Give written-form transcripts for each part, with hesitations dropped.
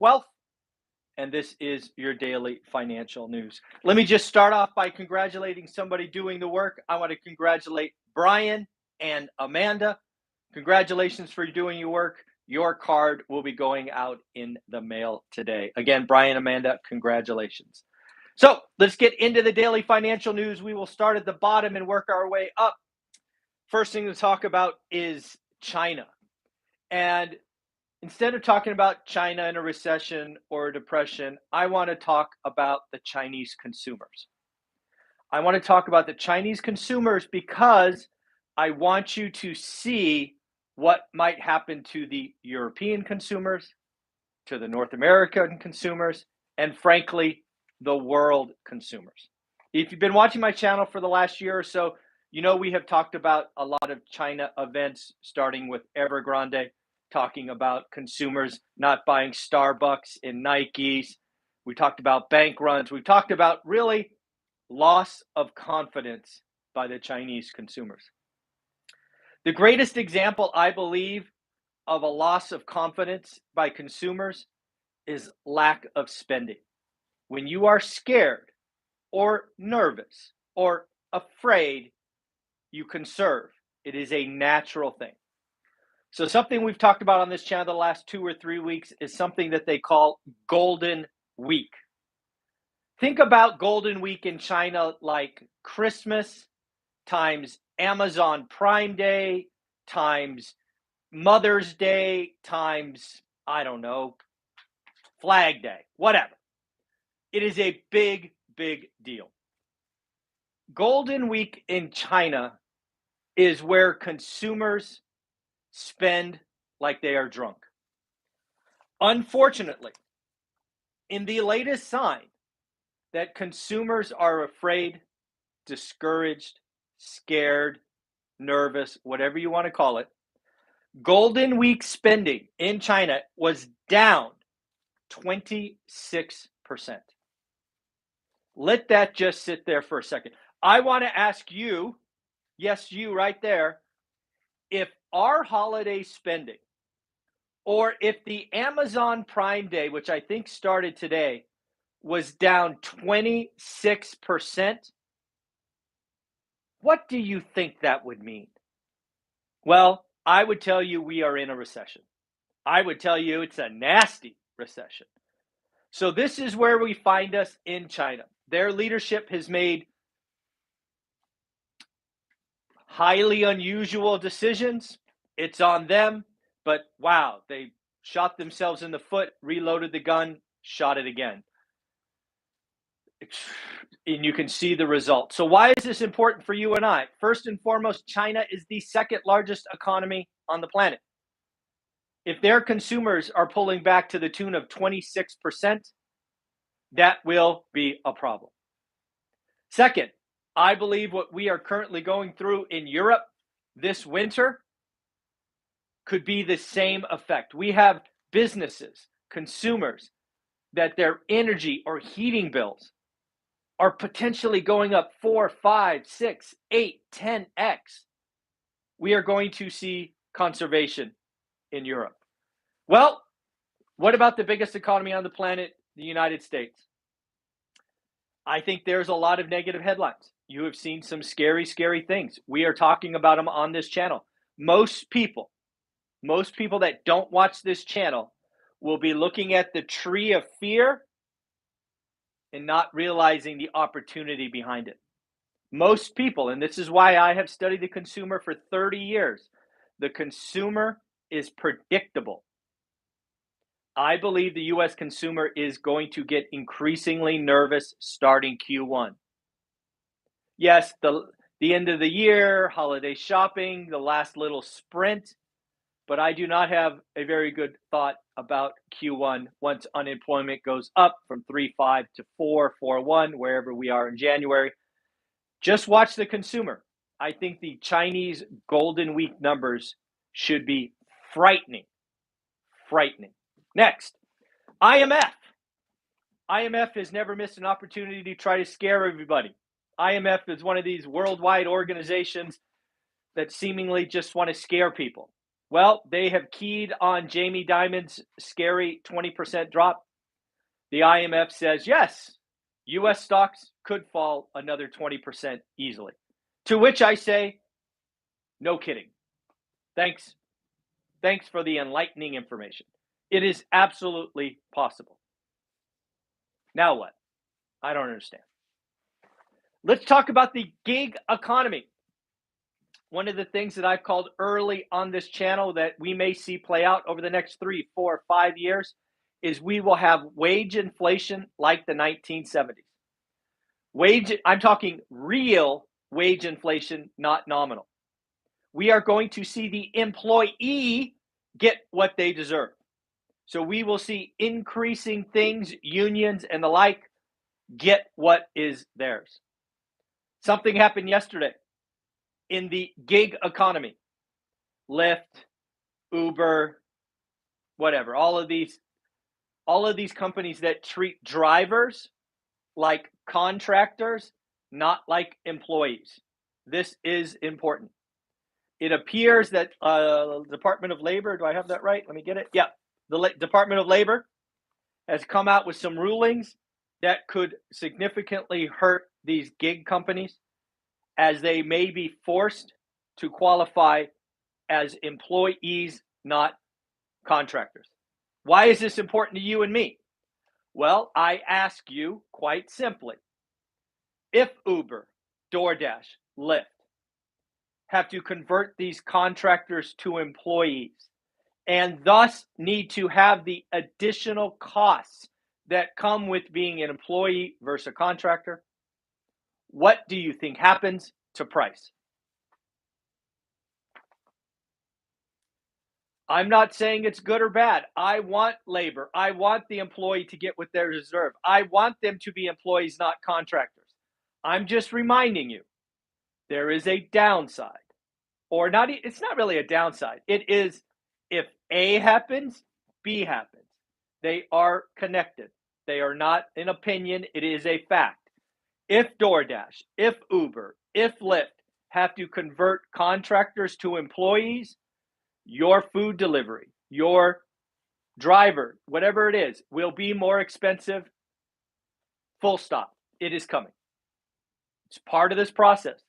wealth, and this is your daily financial news. Let me just start off by congratulating somebody doing the work. I want to congratulate Brian and Amanda. Congratulations for doing your work. Your card will be going out in the mail today. Again, Brian, Amanda, congratulations. So let's get into the daily financial news. We will start at the bottom and work our way up. First thing to talk about is China. And instead of talking about China in a recession or a depression, I want to talk about the Chinese consumers. I want to talk about the Chinese consumers because I want you to see what might happen to the European consumers, to the North American consumers, and frankly, the world consumers. If you've been watching my channel for the last year or so, you know we have talked about a lot of China events, starting with Evergrande, talking about consumers not buying Starbucks and Nikes. We talked about bank runs. We talked about really loss of confidence by the Chinese consumers. The greatest example, I believe, of a loss of confidence by consumers is lack of spending. When you are scared or nervous or afraid, you conserve. It is a natural thing. So something we've talked about on this channel the last 2 or 3 weeks is something that they call Golden Week. Think about Golden Week in China like Christmas times Amazon Prime Day times Mother's Day times, I don't know, Flag Day, whatever. It is a big, big deal. Golden Week in China is where consumers spend like they are drunk. Unfortunately, in the latest sign that consumers are afraid, discouraged, scared, nervous, whatever you want to call it, Golden Week spending in China was down 26%. Let that just sit there for a second. I want to ask you, yes, you right there, if our holiday spending, or if the Amazon Prime Day, which I think started today, was down 26%, what do you think that would mean? Well, I would tell you we are in a recession. I would tell you it's a nasty recession. So this is where we find us in China. Their leadership has made highly unusual decisions. It's on them, but wow, they shot themselves in the foot, reloaded the gun, shot it again. And you can see the result. So why is this important for you and I? First and foremost, China is the second largest economy on the planet. If their consumers are pulling back to the tune of 26%, that will be a problem. Second, I believe what we are currently going through in Europe this winter could be the same effect. We have businesses, consumers, that their energy or heating bills are potentially going up 4, 5, 6, 8, 10x. We are going to see conservation in Europe. Well, what about the biggest economy on the planet, the United States? I think there's a lot of negative headlines. You have seen some scary, scary things. We are talking about them on this channel. Most people that don't watch this channel will be looking at the tree of fear and not realizing the opportunity behind it. Most people, and this is why I have studied the consumer for 30 years, the consumer is predictable. I believe the U.S. consumer is going to get increasingly nervous starting Q1. Yes, the end of the year, holiday shopping, the last little sprint, but I do not have a very good thought about Q1 once unemployment goes up from 3.5 to 4.1, wherever we are in January. Just watch the consumer. I think the Chinese Golden Week numbers should be frightening. Frightening. Next, IMF. IMF has never missed an opportunity to try to scare everybody. IMF is one of these worldwide organizations that seemingly just want to scare people. Well, they have keyed on Jamie Dimon's scary 20% drop. The IMF says, yes, US stocks could fall another 20% easily. To which I say, no kidding. Thanks. Thanks for the enlightening information. It is absolutely possible. Now what? I don't understand. Let's talk about the gig economy. One of the things that I've called early on this channel that we may see play out over the next 3, 4, 5 years is we will have wage inflation like the 1970s. I'm talking real wage inflation, not nominal. We are going to see the employee get what they deserve. So we will see increasing things, unions and the like, get what is theirs. Something happened yesterday in the gig economy. Lyft, Uber, whatever, all of these companies that treat drivers like contractors, not like employees. This is important. It appears that the Department of Labor, do I have that right? Let me get it. Yeah, the Department of Labor has come out with some rulings that could significantly hurt these gig companies as they may be forced to qualify as employees, not contractors. Why is this important to you and me? Well, I ask you quite simply, if Uber, DoorDash, Lyft have to convert these contractors to employees and thus need to have the additional costs that come with being an employee versus a contractor, what do you think happens to price? I'm not saying it's good or bad. I want labor. I want the employee to get what they deserve. I want them to be employees, not contractors. I'm just reminding you, there is a downside. Or not, it's not really a downside. It is if A happens, B happens. They are connected. They are not an opinion. It is a fact. If DoorDash, if Uber, if Lyft have to convert contractors to employees, your food delivery, your driver, whatever it is, will be more expensive. Full stop. It is coming. It's part of this process.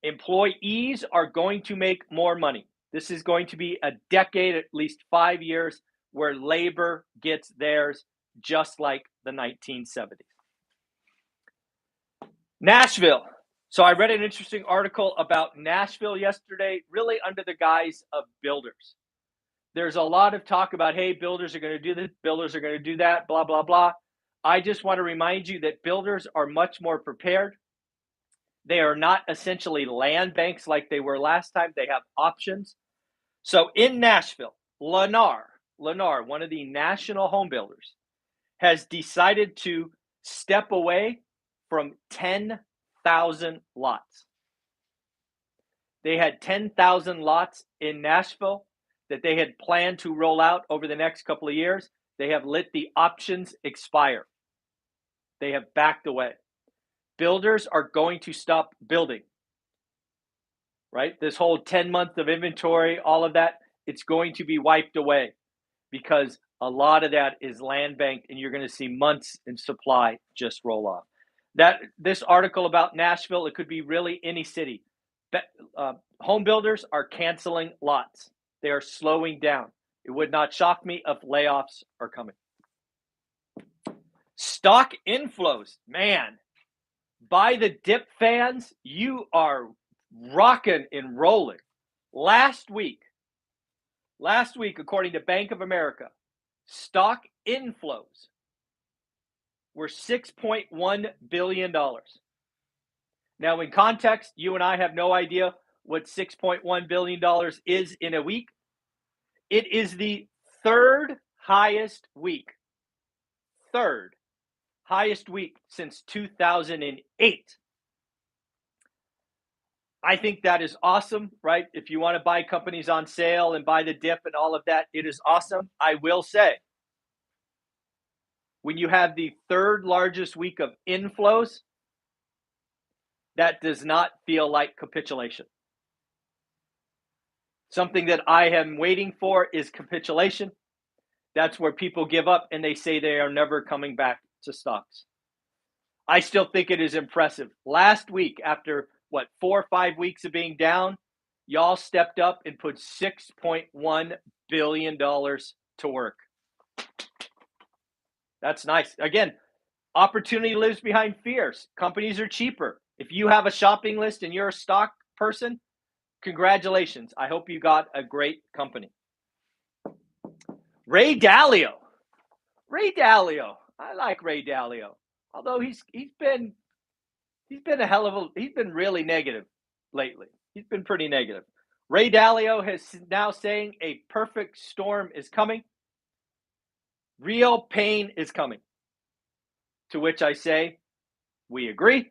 Employees are going to make more money. This is going to be a decade, at least 5 years, where labor gets theirs, just like the 1970s. Nashville. So I read an interesting article about Nashville yesterday, really under the guise of builders. There's a lot of talk about, hey, builders are going to do this, builders are going to do that, blah, blah, blah. I just want to remind you that builders are much more prepared. They are not essentially land banks like they were last time. They have options. So in Nashville, Lennar, one of the national home builders, has decided to step away from 10,000 lots. They had 10,000 lots in Nashville that they had planned to roll out over the next couple of years. They have let the options expire. They have backed away. Builders are going to stop building, right? This whole 10 months of inventory, all of that, it's going to be wiped away because a lot of that is land banked and you're going to see months in supply just roll off. This article about Nashville, it could be really any city. Home builders are canceling lots. They are slowing down. It would not shock me if layoffs are coming. Stock inflows, man. By the dip fans, you are rocking and rolling. Last week, according to Bank of America, stock inflows were $6.1 billion. Now, in context, you and I have no idea what $6.1 billion is in a week. It is the third highest week since 2008. I think that is awesome, right? If you want to buy companies on sale and buy the dip and all of that, it is awesome. I will say, when you have the third largest week of inflows, that does not feel like capitulation. Something that I am waiting for is capitulation. That's where people give up and they say they are never coming back to stocks. I still think it is impressive. Last week, after 4 or 5 weeks of being down, y'all stepped up and put $6.1 billion to work. That's nice. Again, opportunity lives behind fears. Companies are cheaper. If you have a shopping list and you're a stock person, congratulations. I hope you got a great company. Ray Dalio. I like Ray Dalio. Although he's been really negative lately. He's been pretty negative. Ray Dalio is now saying a perfect storm is coming. Real pain is coming. To which I say, we agree.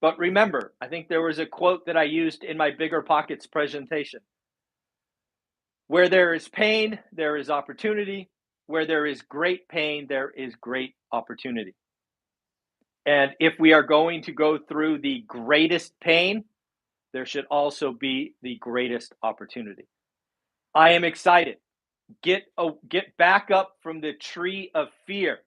But remember, I think there was a quote that I used in my Bigger Pockets presentation. Where there is pain, there is opportunity. Where there is great pain, there is great opportunity. And if we are going to go through the greatest pain, there should also be the greatest opportunity. I am excited. Get back up from the tree of fear.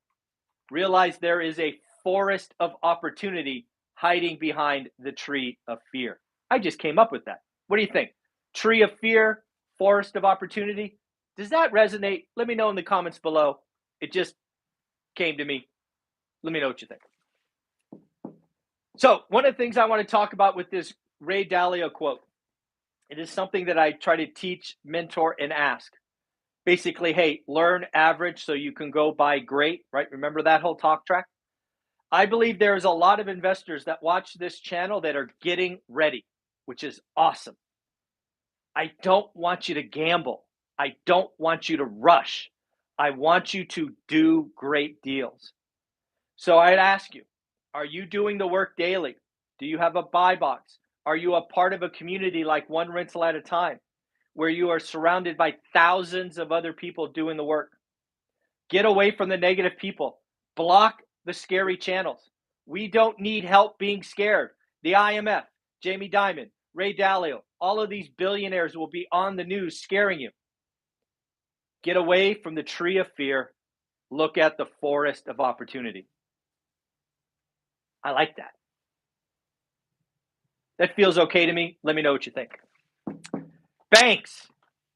Realize there is a forest of opportunity hiding behind the tree of fear. I just came up with that. What do you think? Tree of fear, forest of opportunity. Does that resonate? Let me know in the comments below. It just came to me. Let me know what you think. So one of the things I want to talk about with this Ray Dalio quote, it is something that I try to teach, mentor, and ask. Basically, hey, learn average so you can go buy great, right? Remember that whole talk track? I believe there's a lot of investors that watch this channel that are getting ready, which is awesome. I don't want you to gamble. I don't want you to rush. I want you to do great deals. So I'd ask you, are you doing the work daily? Do you have a buy box? Are you a part of a community like One Rental at a Time, where you are surrounded by thousands of other people doing the work? Get away from the negative people. Block the scary channels. We don't need help being scared. The IMF, Jamie Dimon, Ray Dalio, all of these billionaires will be on the news scaring you. Get away from the tree of fear. Look at the forest of opportunity. I like that. That feels okay to me. Let me know what you think. Banks.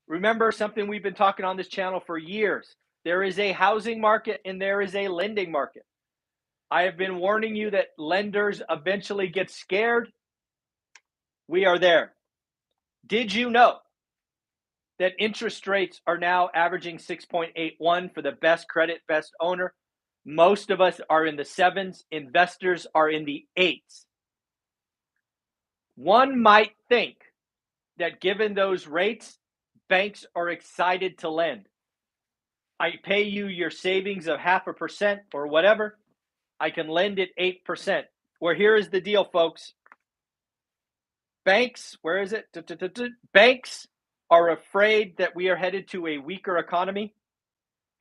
Remember something we've been talking on this channel for years. There is a housing market and there is a lending market. I have been warning you that lenders eventually get scared. We are there. Did you know that interest rates are now averaging 6.81 for the best credit, best owner? Most of us are in the 7s. Investors are in the 8s. One might think that given those rates, banks are excited to lend. I pay you your savings of 0.5% or whatever. I can lend it 8%. Well, here is the deal, folks. Banks, where is it? Banks are afraid that we are headed to a weaker economy,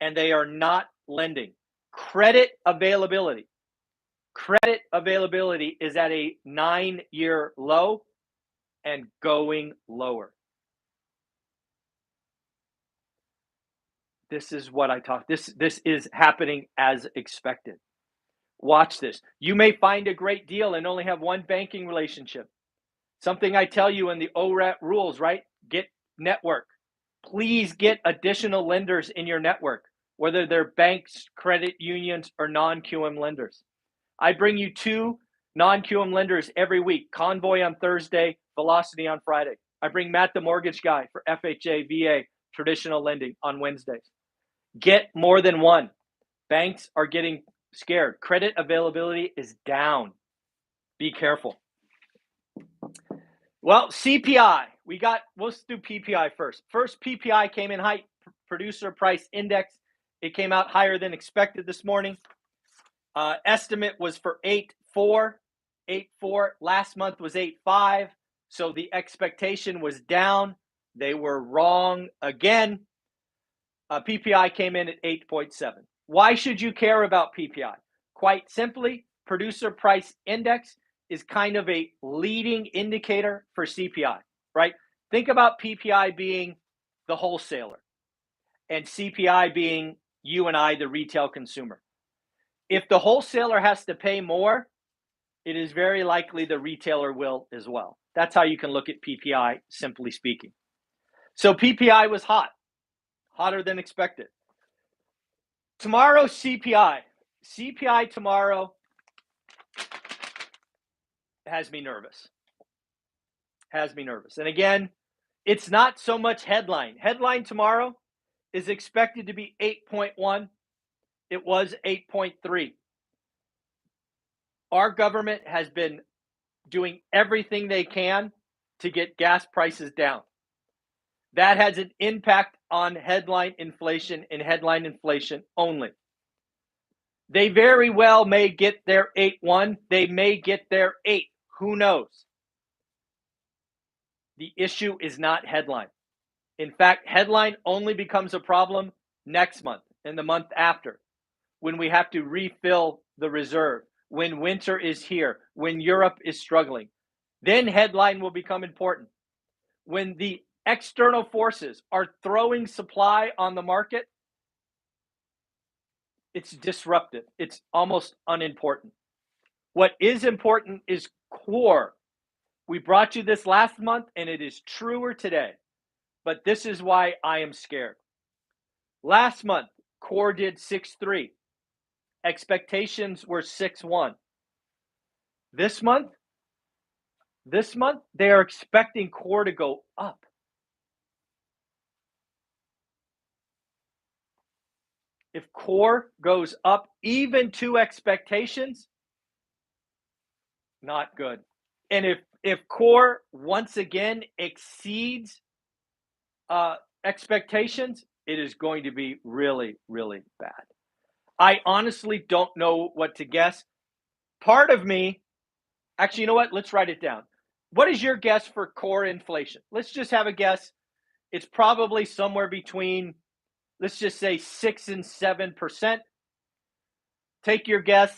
and they are not lending. Credit availability is at a 9-year low and going lower. This is what I talk. This is happening as expected. Watch this. You may find a great deal and only have one banking relationship. Something I tell you in the ORAT rules, right? Get network. Please get additional lenders in your network, whether they're banks, credit unions, or non-QM lenders. I bring you 2 non-QM lenders every week. Convoy on Thursday, Velocity on Friday. I bring Matt the mortgage guy for FHA, VA, traditional lending on Wednesdays. Get more than one. Banks are getting scared. Credit availability is down. Be careful. Well, CPI. Let's do PPI first. First, PPI came in high, producer price index. It came out higher than expected this morning. Estimate was for 8.4. Last month was 8.5. So the expectation was down. They were wrong again. PPI came in at 8.7. Why should you care about PPI? Quite simply, producer price index is kind of a leading indicator for CPI, right? Think about PPI being the wholesaler and CPI being you and I, the retail consumer. If the wholesaler has to pay more, it is very likely the retailer will as well. That's how you can look at PPI, simply speaking. So PPI was hot, hotter than expected. Tomorrow, CPI. CPI tomorrow has me nervous. Has me nervous. And again, it's not so much headline. Headline tomorrow is expected to be 8.1. It was 8.3. Our government has been doing everything they can to get gas prices down. That has an impact on headline inflation and headline inflation only. They very well may get their 8.1. They may get their 8. Who knows? The issue is not headline. In fact, headline only becomes a problem next month and the month after, when we have to refill the reserve, when winter is here, when Europe is struggling. Then headline will become important. When the external forces are throwing supply on the market, it's disruptive. It's almost unimportant. What is important is core. We brought you this last month, and it is truer today. But this is why I am scared. Last month, core did 6.3. Expectations were 6.1. This month, they are expecting core to go up. If core goes up even to expectations, not good. And if core once again exceeds expectations, it is going to be really, really bad. I honestly don't know what to guess. Part of me, actually, you know what? Let's write it down. What is your guess for core inflation? Let's just have a guess. It's probably somewhere between, let's just say 6 and 7%. Take your guess.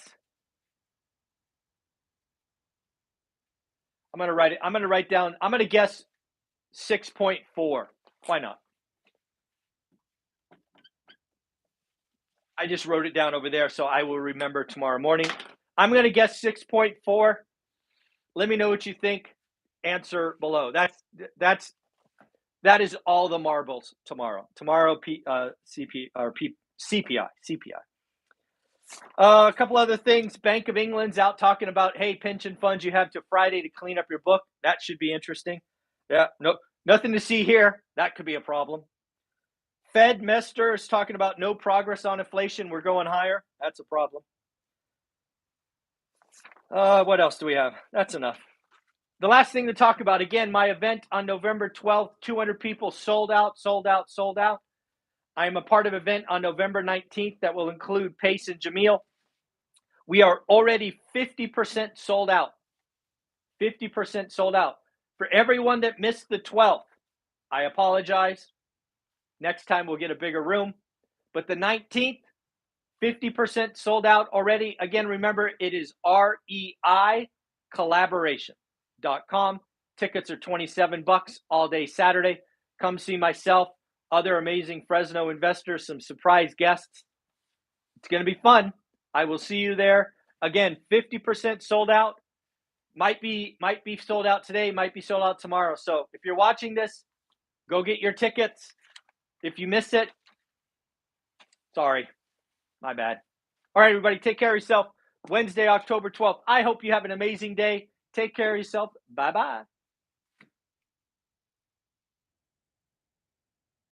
I'm going to guess 6.4. Why not? I just wrote it down over there, so I will remember tomorrow morning. I'm going to guess 6.4. Let me know what you think. Answer below. That is all the marbles tomorrow. Tomorrow, CPI. A couple other things. Bank of England's out talking about, hey, pension funds, you have to Friday to clean up your book. That should be interesting. Yeah, no, nothing to see here. That could be a problem. Fed Mester is talking about no progress on inflation. We're going higher. That's a problem. What else do we have? That's enough. The last thing to talk about, again, my event on November 12th, 200 people, sold out. I am a part of an event on November 19th that will include Pace and Jameel. We are already 50% sold out. 50% sold out. For everyone that missed the 12th, I apologize. Next time we'll get a bigger room. But the 19th, 50% sold out already. Again, remember, it is REI collaboration.com. Tickets are $27 all day Saturday. Come see myself, other amazing Fresno investors, some surprise guests. It's going to be fun. I will see you there. Again, 50% sold out. Might be sold out today, might be sold out tomorrow. So if you're watching this, go get your tickets. If you miss it, sorry, my bad. All right, everybody, take care of yourself. Wednesday, October 12th. I hope you have an amazing day. Take care of yourself. Bye-bye.